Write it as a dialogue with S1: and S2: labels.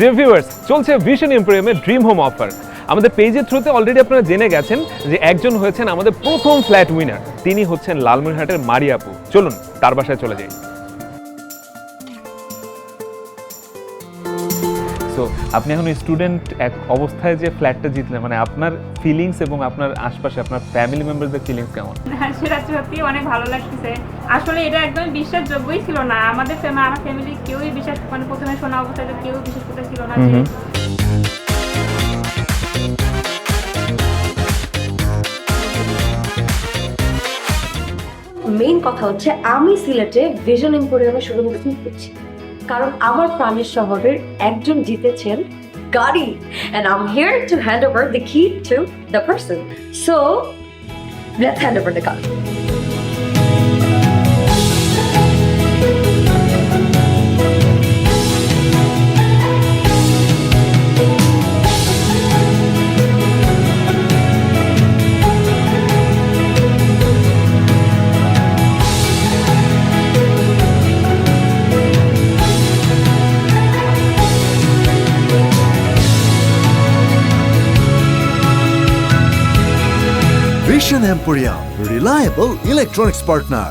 S1: Dear viewers, চলছে vision এম্পোরিয়ামের dream home offer. আমাদের পেজের থ্রুতে অলরেডি আপনারা জেনে গেছেন যে একজন হয়েছেন আমাদের প্রথম ফ্ল্যাট উইনার। তিনি হচ্ছেন লালমনিরহাটের মারিয়া আপু। চলুন তার বাসায় চলে যাই। সো আপনি এখন স্টুডেন্ট এক অবস্থায় যে ফ্ল্যাটটা জিতলেন, মানে আপনার ফিলিংস এবং আপনার আশপাশে আপনার ফ্যামিলি মেম্বারদের ফিলিংস কেমন?
S2: সেটা সত্যি অনেক ভালো লাগতেছে। আসলে এটা একদম বিশ্বাসযোগ্যই ছিল না। আমার ফ্যামিলি কেউই বিশ্বাস, মানে প্রথমে শোনা অবস্থায় কেউ বিশ্বাস করতেছিল না যে
S3: মেইন কথা হচ্ছে আমি সিলেটে ভিশন এম্পোরিয়ামে শুরু করছি, কারণ আমার প্রাণের শহরের একজন জিতেছেন গাড়ি, and I'm here to hand over the key to the person. So let's hand over the car.
S4: Vision Emporium, reliable electronics partner.